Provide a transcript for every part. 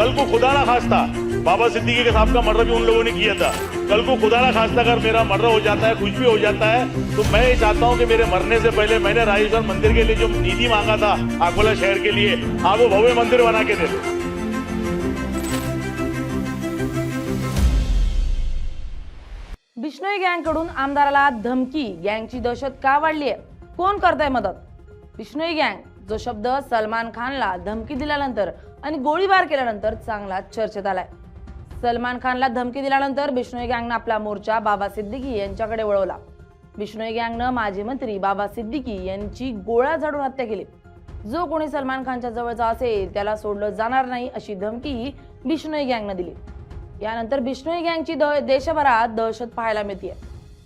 कल को खुदा ना खास्ता बाबा सिद्दीकी के साहब का मर्डर भी उन लोगों ने किया था, कल को खुदा ना खास्ता अगर मेरा मर्डर हो जाता है, कुछ भी हो जाता है, तो मैं ये चाहता हूँ कि मेरे मरने से पहले मैंने राजेश्वर मंदिर के लिए जो निधि मांगा था अकोला शहर के लिए, आप वो भव्य मंदिर बना के दे दो। बिश्नोई गँगकडून आमदाराला धमकी, गँगची दहशत का वाढली आहे? कोण करताय मदत? बिश्नोई गँग जो शब्द सलमान खानला धमकी दिल्यानंतर आणि गोळीबार केल्यानंतर चांगला चर्चेत आलाय। सलमान खानला धमकी दिल्यानंतर बिश्नोई गँगनं आपला मोर्चा बाबा सिद्दीकी यांच्याकडे वळवला। बिश्नोई गँगनं माजी मंत्री बाबा सिद्दीकी यांची गोळ्या झाडून हत्या केली। जो कोणी सलमान खानच्या जवळचा असेल त्याला सोडलं जाणार नाही अशी धमकी बिश्नोई गँगनं दिली। यानंतर बिश्नोई गँगची देशभरात दहशत पाहायला मिळते।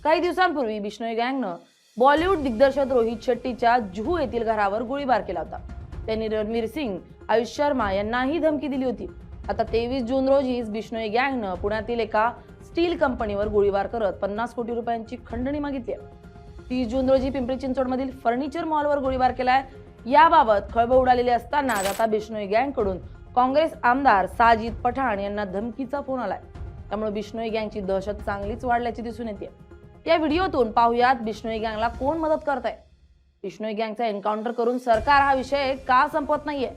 काही दिवसांपूर्वी बिश्नोई गँगनं बॉलिवूड दिग्दर्शक रोहित शेट्टीच्या जुहू येथील घरावर गोळीबार केला होता। त्यांनी रणवीर सिंग, आयुष शर्मा यांनाही धमकी दिली होती। आता 23 जून रोजी बिश्नोई गँगनं पुण्यातील एका स्टील कंपनीवर गोळीबार करत 50 कोटी रुपयांची खंडणी मागितली आहे। 30 जून रोजी पिंपरी चिंचवडमधील फर्निचर मॉलवर गोळीबार केलाय। याबाबत खळबळ उडालेली असताना आता बिश्नोई गँगकडून काँग्रेस आमदार साजिद पठाण यांना धमकीचा फोन आलाय। त्यामुळे बिश्नोई गँगची दहशत चांगलीच वाढल्याची दिसून येते। या व्हिडिओतून पाहूयात बिश्नोई गँगला कोण मदत करताय। बिश्नोई गँगचा एन्काउंटर करून सरकार हा विषय का संपवत नाहीये?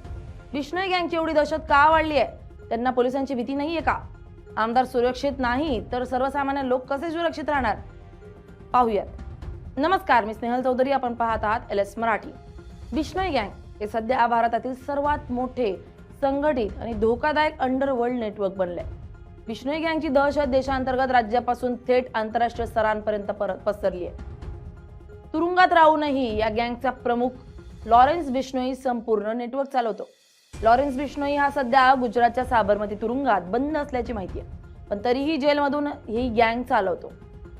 बिश्नोई गँगची एवढी दहशत का वाढली आहे? त्यांना पोलिसांची भीती नाहीये का? आमदार सुरक्षित नाही तर सर्वसामान्य लोक कसे सुरक्षित राहणार? पाहूयात। नमस्कार, मी स्नेहल चौधरी, आपण पाहत आहात LS मराठी। बिश्नोई गँग हे सध्या भारतातील सर्वात मोठे संघटित आणि धोकादायक अंडरवर्ल्ड नेटवर्क बनले। बिश्नोई गँगची दहशत देशांतर्गत राज्यापासून थेट आंतरराष्ट्रीय स्तरांपर्यंत पसरली आहे। तुरुंगात राहूनही या गँगचा प्रमुख लॉरेन्स बिश्नोई संपूर्ण नेटवर्क चालवतो। लॉरेन्स बिश्नोई हा सध्या गुजरातच्या साबरमती तुरुंगात बंद असल्याची माहिती आहे, पण तरीही जेलमधून ही गँग चालवतो।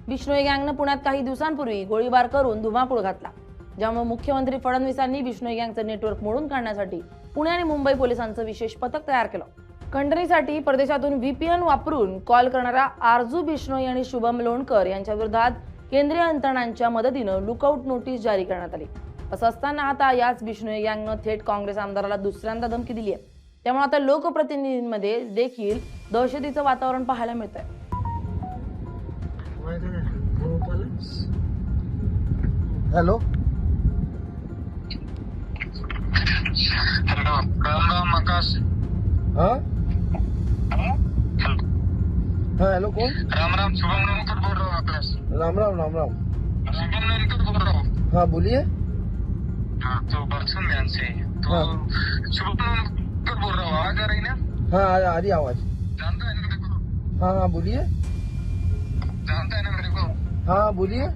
बिश्नोई गँगनं पुण्यात काही दिवसांपूर्वी गोळीबार करून धुमाकूळ घातला, ज्यामुळे मुख्यमंत्री फडणवीसांनी बिश्नोई गँगचं नेटवर्क मोडून काढण्यासाठी पुणे आणि मुंबई पोलिसांचं विशेष पथक तयार केलं। खंडणीसाठी परदेशातून VPN वापरून कॉल करणारा आरजू बिश्नोई आणि शुभम लोणकर यांच्या विरोधात केंद्रीय यंत्रणांच्या मदतीनं लुकआउट नोटीस जारी करण्यात आली। असं असताना आता याच बिश्नोई गँगनं थेट काँग्रेस आमदाराला दुसऱ्यांदा धमकी दिली आहे। त्यामुळे आता लोकप्रतिनिधींमध्ये देखील दहशतीचं वातावरण पाहायला मिळतंय। हॅलो राम राम आकाश। हाँ हाँ हेलो कौन? राम राम, शुभम लोणकर बोल रहा हूँ आकाश। राम राम राम राम। शुभम लोणकर बोल रहा हूँ। हाँ बोलिए। हाँ तो बरसुन ध्यान से तो हाँ। शुभम लोणकर बोल रहा हूँ, आवाज आ रही ना? हाँ आ रही आवाज। जानता है ना मेरे को? हाँ हाँ बोलिए। जानता है ना मेरे को? हाँ बोलिए।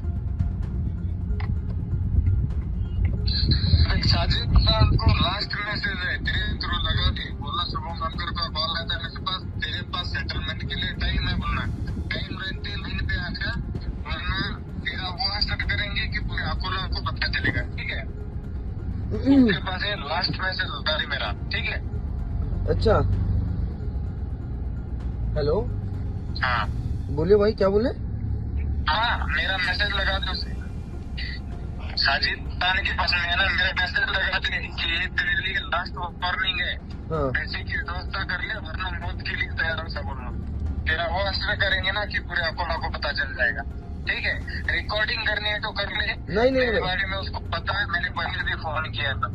साजिद खान को लास्ट मैसेज है तेरे थ्रू लगा के बोला, शुभम लोणकर का कॉल आता है मेरे पास, तेरे पास सेटलमेंट के लिए टाइम है, बोलना टाइम रहते लाइन पे आकर, वरना तेरा वो असर करेंगे कि पूरे अकोला को पता चलेगा। ठीक है, तेरे पास है लास्ट मैसेज होता है मेरा। ठीक है, अच्छा हेलो हाँ बोलिए भाई, क्या बोले? हाँ मेरा मैसेज लगा दो उसे। साजिद खान के पास में है ना, मेरा मैसेज लगा दे कि ये तेरे लिए लास्ट वार्निंग है, हाँ पैसे की व्यवस्था कर ले वरना मौत के लिए तैयार हो सब। तेरा वो असर करेंगे ना कि पूरे अकोला को पता चल जाएगा। ठीक है, रिकॉर्डिंग करनी है तो कर ले। नहीं मेरे बारे में उसको पता है, मैंने पहले भी फोन किया था।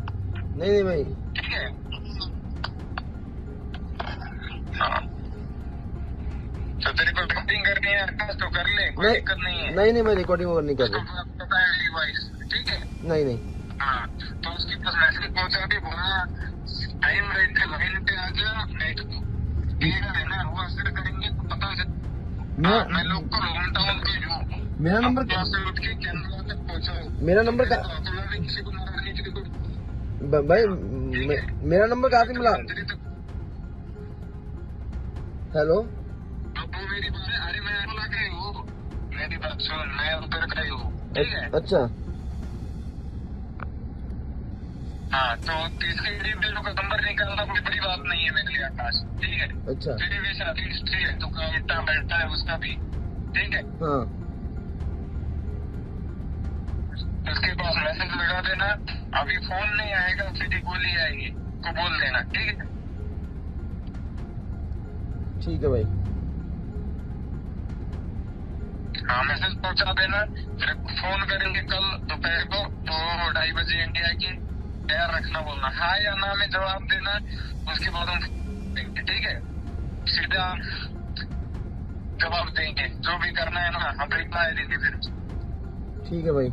नहीं भाई। ठीक है, हाँ तो तेरे को रिकॉर्डिंग करनी है आकाश तो कर ले, कोई दिक्कत नहीं है। नहीं मैं रिकॉर्डिंग नहीं कर रही। उसको पता है डिवाइस। ठीक है, नहीं हाँ तो उसके पास मैसेज पहुंचा के बोला टाइम रहते लाइन पे आ जा, नहीं तो है ना वो असर करेंगे तो पता चल। मैं लोग को होम टाउन भेजूं, मेरा नंबर यहाँ से उठ के कैमरा तक पहुंचाऊं। मेरा नंबर का अकोला में किसी को मारने की कोई भाई मेरा नंबर कहाँ से मिला? हेलो अब वो मेरी बात है, अरे मैं अकोला का ही हूँ, मेरी बात सुन, मैं उधर का ही हूँ। ठीक है, अच्छा हाँ तो तीसरी वीडियो का नंबर निकालना कोई बड़ी बात नहीं है मेरे लिए आकाश। ठीक है, अच्छा तेरी भी शादी हिस्ट्री है, तू कहाँ इतना बैठता है उसका भी। ठीक है, हाँ उसके पास मैसेज लगा देना, अभी फोन नहीं आएगा सीधी गोली आएगी तो बोल देना। ठीक है, ठीक है भाई। हाँ मैसेज पहुंचा देना, फिर फोन करेंगे कल दोपहर को 2-2:30 बजे इंडिया की, तैयार रखना बोलना, हाँ या ना में जवाब देना, उसके बाद हम देंगे, ठीक है, सीधा जवाब देंगे, जो भी करना है ना हम रिप्लाई देंगे फिर। ठीक है भाई।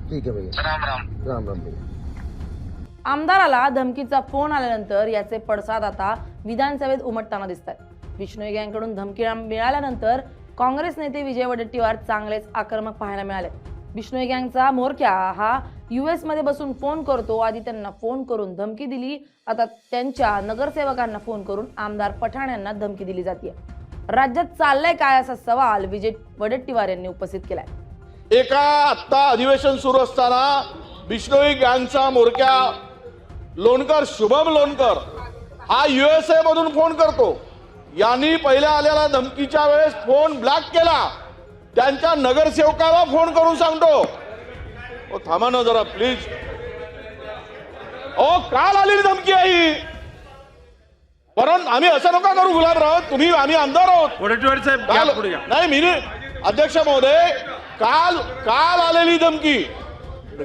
ठीक है भैया। राम राम। राम राम भैया। आमदाराला धमकीचा फोन आल्यानंतर याचे पडसाद आता विधानसभेत उमटताना दिसत आहेत। बिश्नोई गँगकडून धमकी मिळाल्यानंतर काँग्रेस नेते विजय वडेट्टीवार चांगलेच आक्रमक पाहायला मिळाले। बिश्नोई गँगचा म्होरक्या हा US मध्ये बसून फोन करतो, आधी त्यांना फोन करून धमकी दिली, आता त्यांच्या नगरसेवकांना फोन करून आमदार पठाण यांना धमकी दिली जाते। राज्यात चाललंय काय असा सवाल विजय वडेट्टीवार यांनी उपस्थित केलाय। एका आत्ता अधिवेशन सुरू असताना बिश्नोई गँगचा म्होरक्या लोणकर, शुभम लोणकर हा USA मधून फोन करतो। यांनी पहिल्या आलेल्या धमकीच्या वेळेस फोन ब्लॉक केला, त्यांच्या नगरसेवकाला फोन करून सांगतो, ओ थांबा ना जरा प्लीज, ओ काल आलेली धमकी आहे, परंतु आम्ही असं नका करू गुलाबराव, तुम्ही आम्ही आमदार आहोत। वडेट्टीवार साहेब या पुढे या। नाही मी अध्यक्ष महोदय, काल आलेली धमकी,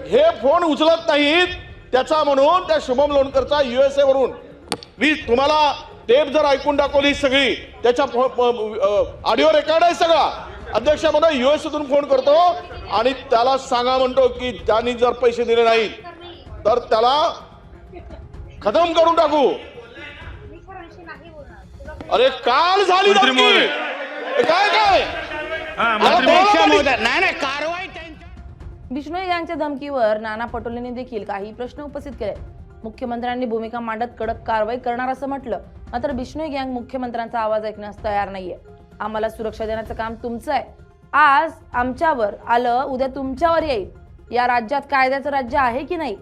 हे फोन उचलत नाहीत त्याचा म्हणून त्या शुभम लोणकरचा USA वरून मी तुम्हाला टेप जर ऐकून दाखवली सगळी, त्याच्या ऑडिओ रेकॉर्ड आहे सगळा। अध्यक्ष महोदय US तून फोन करतो आणि त्याला सांगा म्हणतो की त्यांनी जर पैसे दिले नाहीत तर त्याला खतम करून टाकू। अरे काल झाली धमकी, काय नाही कारवाई। बिश्नोई गँगच्या धमकीवर नाना पटोलेंनी देखील काही प्रश्न उपस्थित केले। मुख्यमंत्र्यांनी भूमिका मांडत कडक कारवाई करणार असं म्हटलं, मात्र बिश्नोई गँग मुख्यमंत्र्यांचा आवाज ऐकण्यास तयार नाहीये। आम्हाला सुरक्षा देण्याचं काम तुमचं आहे, आज आमच्यावर आलं उद्या तुमच्यावर येईल, या राज्यात कायद्याचं राज्य आहे की नाही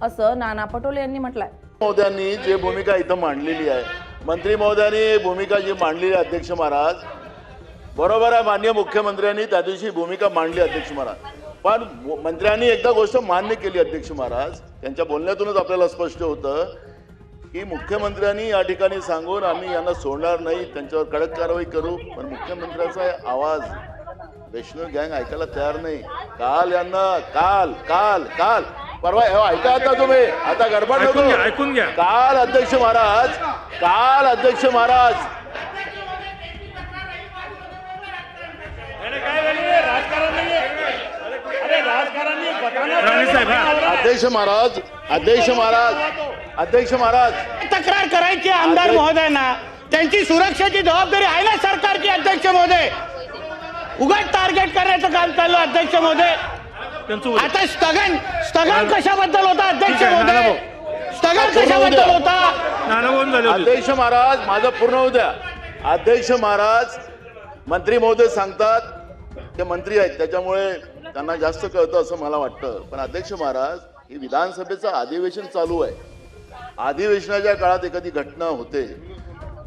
असं नाना पटोले यांनी म्हटलंय। महोदयांनी जे भूमिका इथं मांडलेली आहे, मंत्री महोदयांनी भूमिका जी मांडलेली आहे, अध्यक्ष महाराज बरोबर आहे, माननीय मुख्यमंत्र्यांनी त्या दिवशी भूमिका मांडली अध्यक्ष महाराज, पण मंत्र्यांनी एकदा गोष्ट मान्य केली अध्यक्ष महाराज, त्यांच्या बोलण्यातूनच आपल्याला स्पष्ट होतं की मुख्यमंत्र्यांनी या ठिकाणी सांगून आम्ही यांना सोडणार नाही, त्यांच्यावर कडक कारवाई करू, पण मुख्यमंत्र्यांचा आवाज बिश्नोई गँग ऐकायला तयार नाही। काल यांना काल परवा ऐका आता तुम्ही, आता गडबड नको, ऐकून घ्या। काल अध्यक्ष महाराज अध्यक्ष महाराज तक्रार करायची आमदार महोदयांना, त्यांची सुरक्षेची जबाबदारी आहे ना सरकारची। अध्यक्ष महोदय उगाच टार्गेट करण्याचं काम चाललं अध्यक्ष महोदय। आता स्थगन कशाबद्दल होता अध्यक्ष महोदय, स्थगन कशाबद्दल होता? अध्यक्ष महाराज माझं पूर्ण होऊ द्या। अध्यक्ष महाराज मंत्री महोदय सांगतात, ते मंत्री आहेत त्याच्यामुळे त्यांना जास्त कळतं असं मला वाटतं, पण अध्यक्ष महाराज हे विधानसभेचं अधिवेशन चालू आहे, अधिवेशनाच्या काळात एखादी घटना होते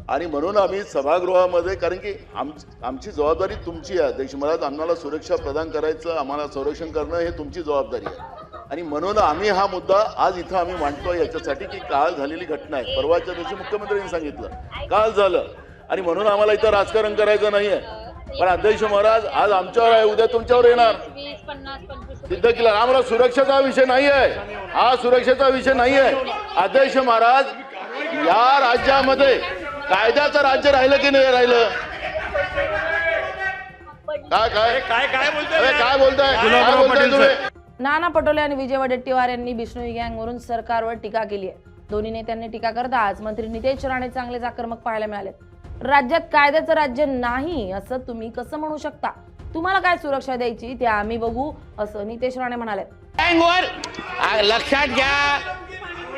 आणि म्हणून आम्ही सभागृहामध्ये, कारण की आमची जबाबदारी तुमची आहे अध्यक्ष महाराज, आम्हाला सुरक्षा प्रदान करायचं, आम्हाला संरक्षण करणं हे तुमची जबाबदारी आहे, आणि म्हणून आम्ही हा मुद्दा आज इथं आम्ही मांडतोय याच्यासाठी की काल झालेली घटना आहे, परवाच्या दिवशी मुख्यमंत्र्यांनी सांगितलं काल झालं, आणि म्हणून आम्हाला इथं राजकारण करायचं नाहीये, पण अध्यक्ष महाराज आज आमच्यावर आहे, उद्या तुमच्यावर येणार, सिद्ध केलं। आम्हाला सुरक्षेचा विषय नाही आहे, हा सुरक्षेचा विषय नाही आहे अध्यक्ष महाराज। या राज्यामध्ये कायद्याचं राज्य राहिलं की नाही राहिलं? काय बोलताय तुम्ही? नाना पटोले आणि विजय वडेट्टीवार यांनी बिश्नोई गँगवरून सरकारवर टीका केली आहे। दोन्ही नेत्यांनी टीका करताच मंत्री नितेश राणे चांगलेच आक्रमक पाहायला मिळाले। राज्यात कायद्याचं राज्य नाही असं तुम्ही कसं म्हणू शकता? तुम्हाला काय सुरक्षा द्यायची ते आम्ही बघू असं नितेश राणे म्हणाले। गँगवर लक्षात घ्या,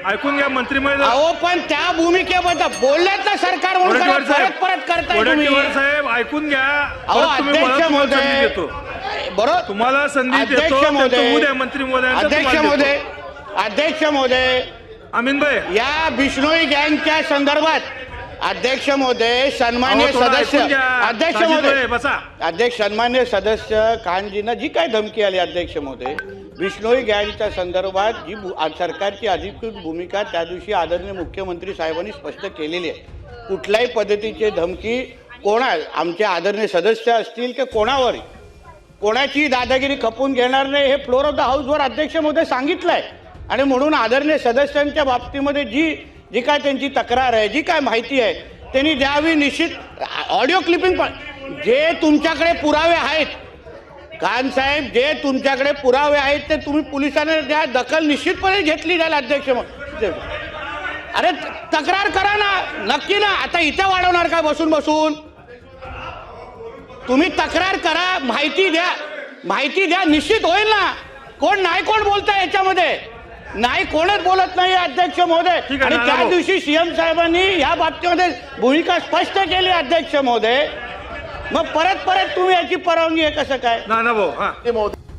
ऐकून घ्या मंत्री महोदय। अहो पण त्या भूमिकेबद्दल बोलल्यात ना सरकार म्हणून परत करताय तुम्ही। वडेट्टीवार साहेब ऐकून घ्या, अध्यक्ष महोदय बरोबर तुम्हाला संधी देतो, उद्या मंत्री अध्यक्ष महोदय अमीन भाई या बिश्नोई गँगच्या संदर्भात अध्यक्ष महोदय, सन्मान्य अहो, थोडं सदस्य, ऐकून घ्या. अध्यक्ष साजिद महोदय, भाई, बसा. अध्यक्ष सन्मान्य सदस्य खानजींना जी काय धमकी आली अध्यक्ष महोदय, बिश्नोई गँगच्या संदर्भात जी सरकारची अधिकृत भूमिका त्या दिवशी आदरणीय मुख्यमंत्री साहेबांनी स्पष्ट केलेली आहे. कुठल्याही पद्धतीची धमकी आमचे आदरणीय सदस्य असतील की कोणाची दादागिरी खपून घेणार नाही हे फ्लोर ऑफ द हाऊसवर अध्यक्ष महोदय सांगितलंय. आणि म्हणून आदरणीय सदस्यांच्या बाबतीमध्ये जी काय त्यांची तक्रार आहे, जी काय माहिती आहे त्यांनी द्यावी. निश्चित ऑडिओ क्लिपिंग पण जे तुमच्याकडे पुरावे आहेत, खान साहेब, जे तुमच्याकडे पुरावे आहेत ते तुम्ही पोलिसांना द्या. दखल निश्चितपणे घेतली जाईल अध्यक्ष महोदय. अरे तक्रार करा ना, नक्की ना. आता इथे वाढवणार का बसून तुम्ही तक्रार करा, माहिती द्या, निश्चित होईल ना. कोण बोलताय याच्यामध्ये? नाही, कोणच बोलत नाही अध्यक्ष महोदय. ठीक आहे, आणि त्या नाना दिवशी सीएम साहेबांनी या बाबतीमध्ये भूमिका स्पष्ट केली अध्यक्ष महोदय. मग परत तुम्ही याची परवानगी आहे कसं काय? नाना भाऊ, हा.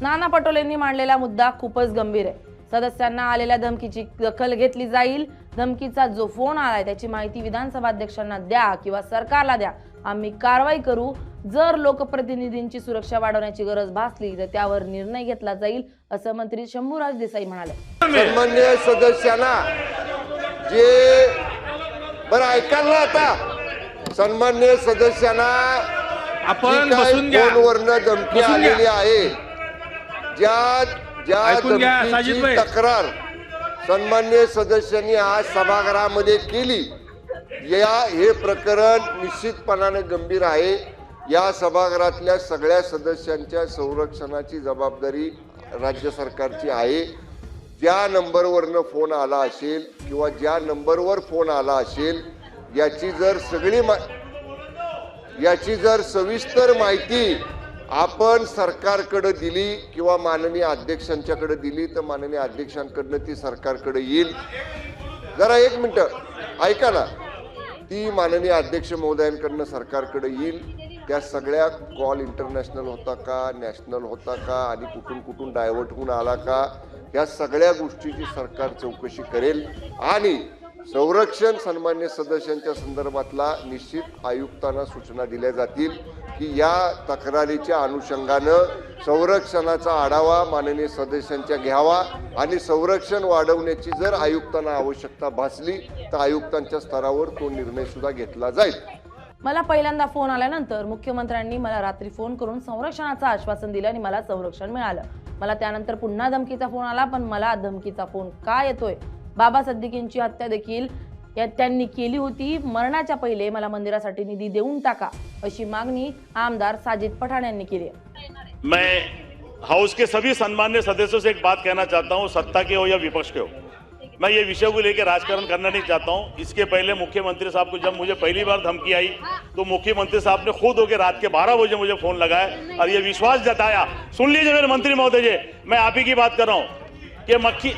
नाना पटोलेंनी मांडलेला मुद्दा खूपच गंभीर आहे. सदस्यांना आलेल्या धमकीची दखल घेतली जाईल. धमकीचा जो फोन आलाय त्याची माहिती विधानसभा अध्यक्षांना द्या किंवा सरकारला द्या, आम्ही कारवाई करू. जर लोकप्रतिनिधींची सुरक्षा वाढवण्याची गरज भासली तर त्यावर निर्णय घेतला जाईल, असं मंत्री शंभूराज देसाई म्हणाले. सन्मान्य सदस्यांना जे बरं ऐकाल ना, आता सन्मान्य सदस्यांना आपण बसून घ्या. फोनवरनं धमकी बसून घ्या. आलेली आहे, ज्या ऐकून घ्या, साजिद धमकीची भाई. तक्रार सन्मान्य सदस्यांनी आज सभागृहामध्ये केली, हे प्रकरण निश्चितपणाने गंभीर आहे. या सभागृहातल्या सगळ्या सदस्यांच्या संरक्षणाची जबाबदारी राज्य सरकारची आहे. ज्या नंबरवरनं फोन आला असेल किंवा ज्या नंबरवर फोन आला असेल याची जर सविस्तर माहिती आपण सरकारकडे दिली किंवा माननीय अध्यक्षांच्याकडे दिली तर माननीय अध्यक्षांकडनं ती सरकारकडे येईल. जरा एक मिनिट ऐका ना, ती माननीय अध्यक्ष महोदयांकडनं सरकारकडे येईल. त्या सगळ्या कॉल इंटरनॅशनल होता का, नॅशनल होता का, आणि कुठून डायव्हर्ट होऊन आला का, या सगळ्या गोष्टीची सरकार चौकशी करेल. आणि संरक्षण सन्मान्य सदस्यांच्या संदर्भातला निश्चित आयुक्तांना सूचना दिल्या जातील की या तक्रारीच्या अनुषंगानं संरक्षणाचा आढावा माननीय सदस्यांच्या घ्यावा आणि संरक्षण वाढवण्याची जर आयुक्तांना आवश्यकता भासली तर आयुक्तांच्या स्तरावर तो निर्णय सुद्धा घेतला जाईल. मला पहिल्यांदा फोन आल्यानंतर मुख्यमंत्र्यांनी मला रात्री फोन करून संरक्षणाचं आश्वासन दिलं आणि मला संरक्षण मिळालं. मला त्यानंतर पुन्हा धमकीचा फोन आला, पण मला धमकीचा फोन का येतोय? बाबा सिद्दीकींची हत्या देखील त्यांनी केली होती. मरणाच्या पहिले मला मंदिरासाठी निधी देऊन टाका अशी मागणी आमदार साजिद पठाण यांनी केली आहे. मैं हाउस के सभी सम्मान्य सदस्यों से एक बात कहना चाहता हूं, सत्ता के हो या विपक्ष के हो, मैं ये विषय को लेकर राजकारण करना नहीं चाहता हूं. इसके पहले मुख्यमंत्री साहब को जब मुझे पहली बार धमकी आई तो मुख्यमंत्री साहब ने खुद होकर रात के 12 बजे मुझे फोन लगाया और ये विश्वास जताया. सुन लीजिए मेरे मंत्री महोदय जी, मैं आप ही की बात कर रहा हूं कि मक्खी,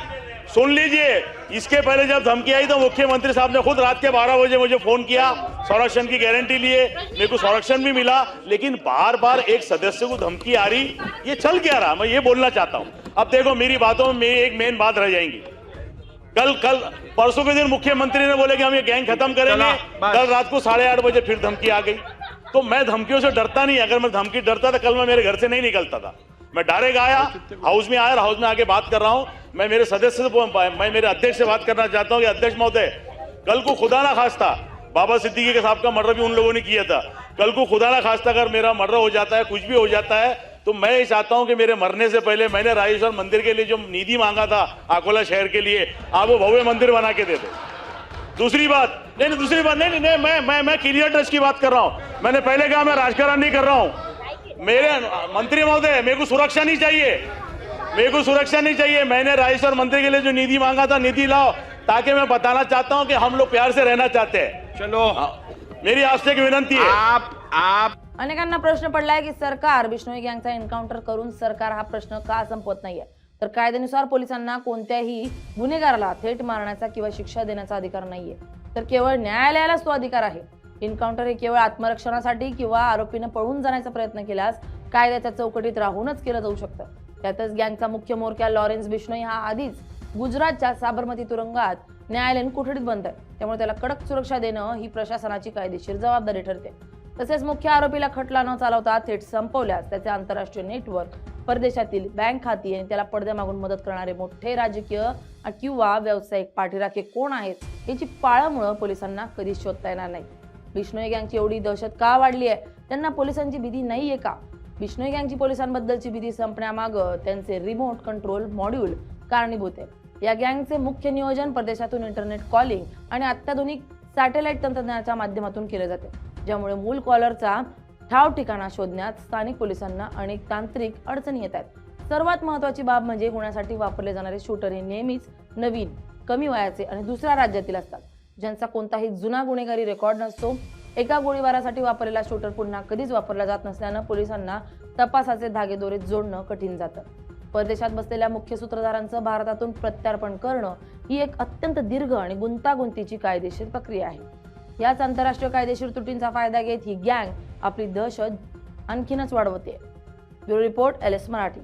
सुन लीजिए, इसके पहले जब धमकी आई तो मुख्यमंत्री साहब ने खुद रात के 12 बजे मुझे फोन किया, संरक्षण की गारंटी लिए, मेरे को संरक्षण भी मिला. लेकिन बार बार एक सदस्य को धमकी आ रही, ये चल क्या रहा, मैं ये बोलना चाहता हूं. अब देखो मेरी बातों में एक मेन बात रह जाएंगी. कल परसों के दिन मुख्यमंत्री ने बोले कि हम ये गैंग खत्म करेंगे. कल रात को 8:30 बजे फिर धमकी आ गई. तो मैं धमकियों से डरता नहीं. अगर मैं धमकी डरता तो कल मैं मेरे घर से नहीं निकलता था. मैं डायरेक्ट आया, हाउस में आया और हाउस में आके बात कर रहा हूं. मैं मेरे सदस्य से, मैं मेरे अध्यक्ष से बात करना चाहता हूं कि अध्यक्ष महोदय, कल को खुदा ना खास्ता बाबा सिद्दीकी के साहब का मर्डर भी उन लोगों ने किया था. कल को खुदा ना खास्ता अगर मेरा मर्डर हो जाता है, कुछ भी हो जाता है, तो मैं ये चाहता हूं कि मेरे मरने से पहले मैंने राजेश्वर मंदिर के लिए जो निधि मांगा था अकोला शहर के लिए, आप वो भव्य मंदिर बना के दे दे. दूसरी बात नहीं, मैं क्लियर टच की बात कर रहा हूं. मैंने पहले कहा मैं राजकारण नहीं कर रहा हूं. मेरे मंत्री महोदय, मेरे को सुरक्षा नहीं चाहिए. मैंने राजेश्वर मंदिर के लिए जो निधि मांगा था, निधि लाओ, ताकि मैं बताना चाहता हूं कि हम लोग प्यार से रहना चाहते हैं. चलो, मेरी आपसे एक विनंती है. आप अनेकांना प्रश्न पडलाय की सरकार बिश्नोई गँगचा एन्काउंटर करून सरकार हा प्रश्न का संपवत नाहीये. तर कायद्यानुसार पोलिसांना कोणत्याही गुन्हेगाराला थेट मारण्याचा किंवा शिक्षा देण्याचा अधिकार नाहीये, तर केवळ न्यायालयालाच तो अधिकार आहे. एन्काउंटर हे केवळ आत्मरक्षणासाठी किंवा आरोपीनं पळून जाण्याचा प्रयत्न केल्यास कायद्याच्या चौकटीत राहूनच केलं जाऊ शकतं. त्यातच गँगचा मुख्य म्होरक्या लॉरेन्स बिश्नोई हा आधीच गुजरातच्या साबरमती तुरुंगात न्यायालयीन कोठडीत बंद आहे. त्यामुळे त्याला कडक सुरक्षा देणं ही प्रशासनाची कायदेशीर जबाबदारी ठरते. तसेच मुख्य आरोपीला खटला न चालवता थेट संपवल्यास त्याचे आंतरराष्ट्रीय नेटवर्क, परदेशातील बँक खाती आणि त्याला पडद्यामागून मदत करणारे मोठे राजकीय किंवा व्यावसायिक पाठीराखे कोण आहेत याची पाळंमुळं पोलिसांना कधीच शोधता येणार नाही. बिश्नोई गँगची एवढी दहशत का वाढली आहे? त्यांना पोलिसांची भीती नाहीये का? बिश्नोई गँगची पोलिसांबद्दलची भीती संपण्यामागं त्यांचे रिमोट कंट्रोल मॉड्यूल कारणीभूत आहे. या गँगचे मुख्य नियोजन परदेशातून इंटरनेट कॉलिंग आणि अत्याधुनिक सॅटेलाइट तंत्रज्ञानाच्या माध्यमातून केले जाते, ज्यामुळे मूल कॉलरचा ठाव ठिकाणा शोधण्यात स्थानिक पोलिसांना अनेक तांत्रिक अडचणी येत आहेत. सर्वात महत्त्वाची बाब म्हणजे गुन्ह्यासाठी वापरले जाणारे शूटर हे नेहमीच नवीन, कमी वयाचे आणि दुसऱ्या राज्यातील असतात, ज्यांचा कोणताही जुना गुन्हेगारी रेकॉर्ड नसतो. एका गोळीबारासाठी वापरलेला शूटर पुन्हा कधीच वापरला जात नसल्यानं पोलिसांना तपासाचे धागेदोरे जोडणं कठीण जातं. परदेशात बसलेल्या मुख्य सूत्रधारांचं भारतातून प्रत्यार्पण करणं ही एक अत्यंत दीर्घ आणि गुंतागुंतीची कायदेशीर प्रक्रिया आहे. याच आंतरराष्ट्रीय कायदेशीर त्रुटींचा फायदा घेत ही गँग आपली दहशत आणखीनच वाढवते. Bureau report, LS Marathi.